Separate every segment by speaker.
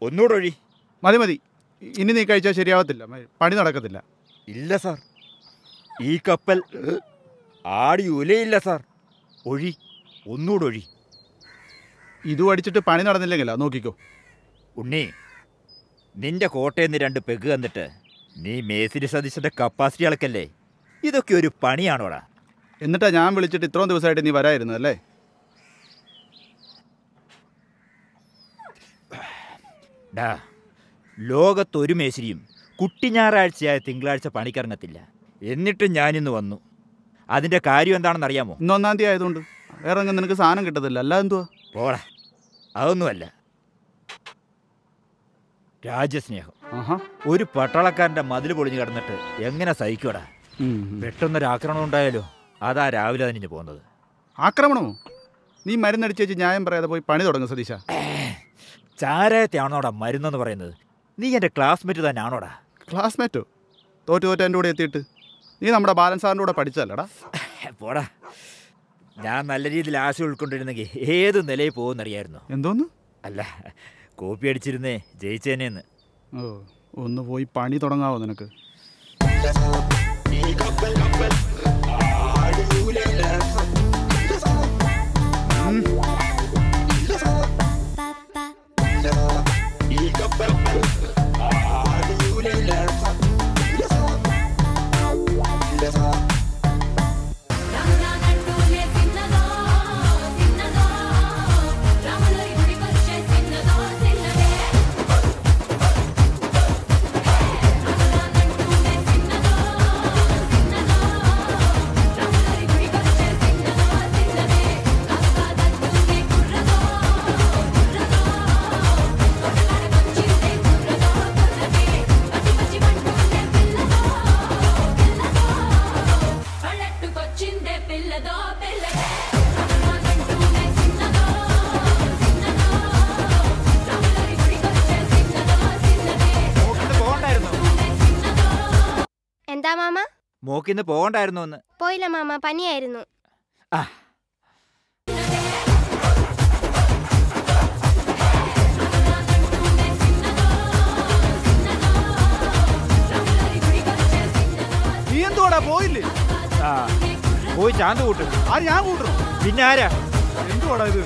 Speaker 1: ഒന്നുകൂടെ ഒഴി.
Speaker 2: മതി മതി, ഇനി നീ കഴിച്ചാൽ ശരിയാവത്തില്ല, പണി നടക്കത്തില്ല.
Speaker 1: ഇല്ല സാർ, ഈ കപ്പൽ ആടി ഉലയില്ല സാർ. ഒഴി, ഒന്നുകൂടെ ഒഴി.
Speaker 2: ഇതും അടിച്ചിട്ട് പണി നടന്നില്ലെങ്കിലാ നോക്കിക്കോ.
Speaker 1: ഉണ്ണി, നിന്റെ കോട്ടയിൽ നിന്ന് 2 പെഗ് തന്നിട്ട് നീ മേസിരി സതീശന്റെ കപ്പാസിറ്റി അളക്കല്ലേ? ഇതൊക്കെ ഒരു പണിയാണോടാ?
Speaker 2: എന്നിട്ടാ ഞാൻ വിളിച്ചിട്ട് ഇത്രയും ദിവസമായിട്ട് നീ വരായിരുന്നല്ലേ?
Speaker 1: ഡാ, ലോകത്തൊരു മേശരിയും കുട്ടി ഞായറാഴ്ചയായ തിങ്കളാഴ്ച പണിക്കിറങ്ങത്തില്ല. എന്നിട്ട് ഞാനിന്ന് വന്നു. അതിൻ്റെ കാര്യം എന്താണെന്ന് അറിയാമോ?
Speaker 2: ഇന്ന് 1-ാം തീയതി ആയതുകൊണ്ട് വേറെ അങ്ങ് നിനക്ക് സാധനം കിട്ടത്തില്ല, അല്ലാതെ എന്തുവാ?
Speaker 1: പോടാ, അതൊന്നുമല്ല. രാജ്യസ്നേഹം. ഒരു പട്ടാളക്കാരൻ്റെ മതിൽ പൊളിഞ്ഞു കിടന്നിട്ട് എങ്ങനെ സഹിക്കൂടാ? പെട്ടെന്നൊരാക്രമണം ഉണ്ടായാലോ, അതാ രാവിലെ തന്നെ പോകുന്നത്.
Speaker 2: ആക്രമണമോ? നീ മരുന്നടിച്ചേച്ച് ന്യായം പറയാതെ പോയി പണി തുടങ്ങും സതീശ.
Speaker 1: ചാരായത്തെയാണോടാ മരുന്നെന്ന് പറയുന്നത്? നീ എൻ്റെ ക്ലാസ്മേറ്റ് തന്നെ ആണോടാ?
Speaker 2: ക്ലാസ്മേറ്റോ? തോറ്റ് എൻ്റെ കൂടെ എത്തിയിട്ട് നീ നമ്മുടെ ബാലൻ സാറിൻ്റെ കൂടെ പഠിച്ചല്ലടാ.
Speaker 1: പോടാ, ഞാൻ നല്ല രീതിയിൽ ആശയം ഉൾക്കൊണ്ടിരുന്നെങ്കിൽ ഏത് നിലയിൽ പോകുമെന്നറിയായിരുന്നു.
Speaker 2: എന്തോന്ന്?
Speaker 1: അല്ല, കോപ്പി അടിച്ചിരുന്നേ ജയിച്ചേനെന്ന്.
Speaker 2: ഓ, ഒന്ന് പോയി പണി തുടങ്ങാവോ നിനക്ക്?
Speaker 1: മോക്കിന്ന് പോകണ്ടായിരുന്നു എന്ന്.
Speaker 3: പോയില്ല മാമ, പനിയായിരുന്നു.
Speaker 2: നീ എന്തുവാടാ പോയില്ലേ?
Speaker 1: പോയി ചാന്ത് കൂട്ടും.
Speaker 2: ആര്? ഞാൻ കൂട്ടണം?
Speaker 1: പിന്നെ ആരാ?
Speaker 2: എന്തുവാടാ ഇത്?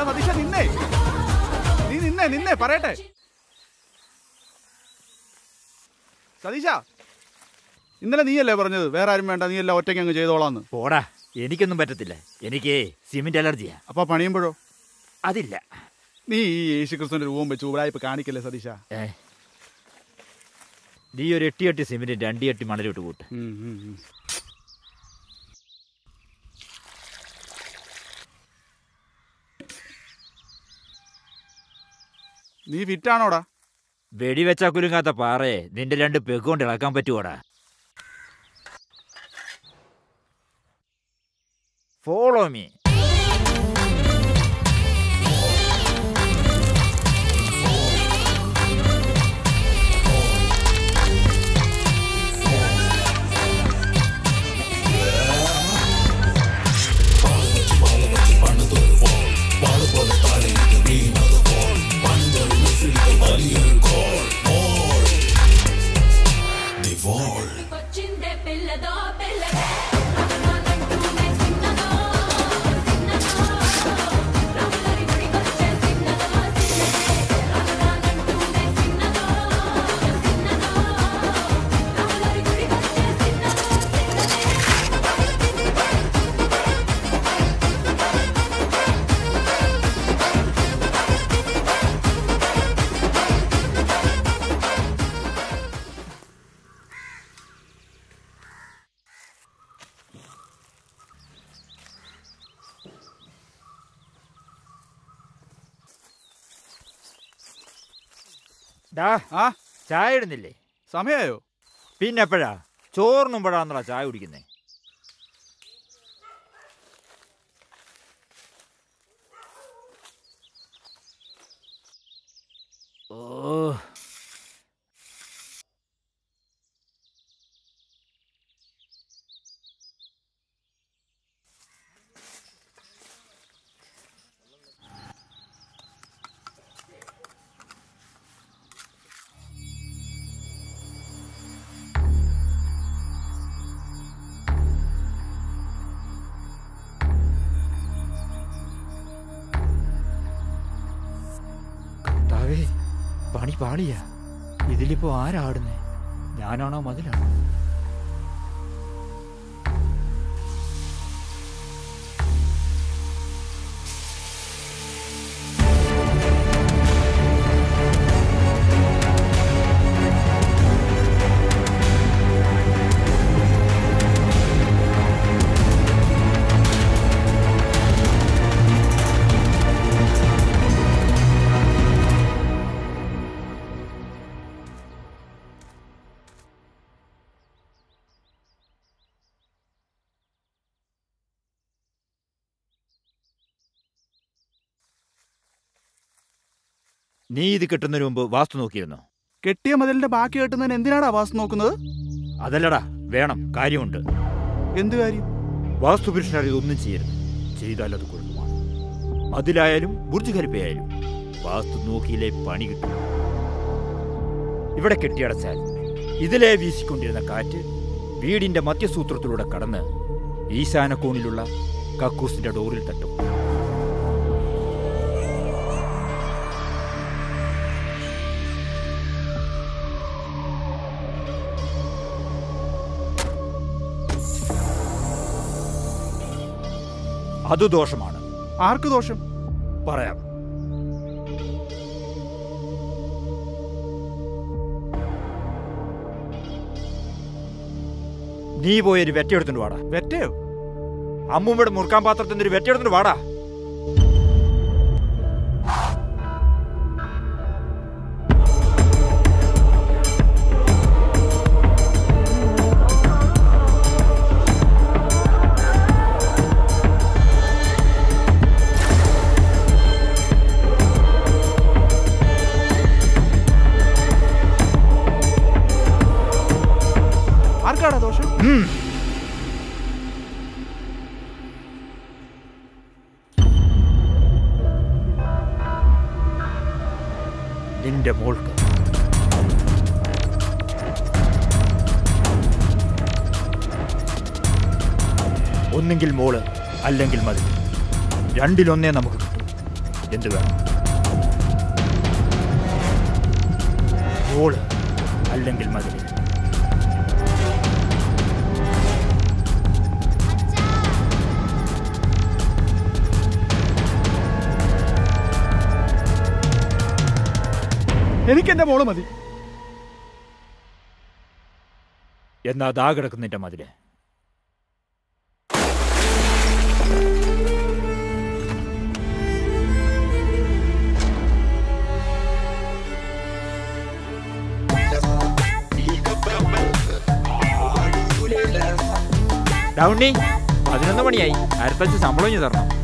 Speaker 2: സതീശ നിന്നേ, നീ നിന്നേ പറയട്ടെ. സതീശ, ഇന്നലെ നീയല്ലേ പറഞ്ഞത് വേറെ ആരും വേണ്ട, നീ എല്ലാം ഒറ്റയ്ക്ക് അങ്ങ് ചെയ്തോളാന്ന്?
Speaker 1: പോടാ, എനിക്കൊന്നും പറ്റത്തില്ല, എനിക്ക് സിമെന്റ് അലർജിയാ.
Speaker 2: അപ്പൊ പണിയുമ്പോഴോ?
Speaker 1: അതില്ല.
Speaker 2: നീ ഈ യേശുക്രിസ്തുവിന്റെ രൂപം വെച്ച് ഉടായ്പ കാണിക്കല്ലേ സതീശ.
Speaker 1: നീ ഒരു 8 അട്ടി സിമെന്റ് 2 അട്ടി മണലിട്ട് കൂട്ട്.
Speaker 2: നീ ഫിറ്റാണോടാ?
Speaker 1: വെടിവെച്ചാ കുലുങ്ങാത്ത പാറയെ നിന്റെ 2 പെഗ് കൊണ്ട് ഇളക്കാൻ പറ്റുവോടാ? Follow me. ചായ ഇടുന്നില്ലേ?
Speaker 2: സമയമായോ?
Speaker 1: പിന്നെ എപ്പോഴാ? ചോറിനുമ്പോഴാന്നോ ചായ കുടിക്കുന്നേ? ഓ, പണി പാളിയാ. ഇതിലിപ്പോ ആരാടുന്നേ? ഞാനാണോ മതിലാണോ? നീ ഇത് കെട്ടുന്നതിന് മുമ്പ് വാസ്തു നോക്കിയിരുന്നോ?
Speaker 2: കെട്ടിയ മതിലിന്റെ ബാക്കി കെട്ടുന്നതിന് എന്തിനാടാ വാസ്തു നോക്കുന്നത്?
Speaker 1: അതല്ലടാ, വേണം, കാര്യമുണ്ട്.
Speaker 2: എന്ത് കാര്യം?
Speaker 1: വാസ്തു പുരുഷനാർ ഇതൊന്നും ചെയ്യരുത്. ചെയ്താൽ അത് കുഴപ്പമാണ്. മതിലായാലും ബുർജ് ഖലീഫയായാലും വാസ്തു നോക്കിയില്ലേ പണി കിട്ടും. ഇവിടെ കെട്ടിയടച്ചാൽ ഇതിലെ വീശിക്കൊണ്ടിരുന്ന കാറ്റ് വീടിന്റെ മധ്യസൂത്രത്തിലൂടെ കടന്ന് ഈശാന കോണിലുള്ള കക്കൂസിന്റെ ഡോറിൽ തട്ടും. അത് ദോഷമാണ്.
Speaker 2: ആർക്ക് ദോഷം?
Speaker 1: പറയാം. നീ പോയൊരു വെറ്റെടുത്തിട്ട് വാടാ.
Speaker 2: വെറ്റയോ?
Speaker 1: അമ്മൂമ്മയുടെ മുറുക്കാൻ പാത്രത്തിന്റെ ഒരു വെറ്റെടുത്തിട്ട് വാടാ.
Speaker 2: ആർക്കാടാ ദോഷം?
Speaker 1: നിന്റെ മോൾക്ക്. ഒന്നെങ്കിൽ മോള്, അല്ലെങ്കിൽ മതി. രണ്ടിലൊന്നേ നമുക്ക് കിട്ടും. എന്ത് വേണം? മോള് അല്ലെങ്കിൽ മതി.
Speaker 2: എനിക്കെന്റെ മോള് മതി.
Speaker 1: എന്നാ ദാ കിടക്കുന്നതിന്റെ മതില്. ഡൗണി, 11 മണിയായി. 15 ശമ്പളം തരണം.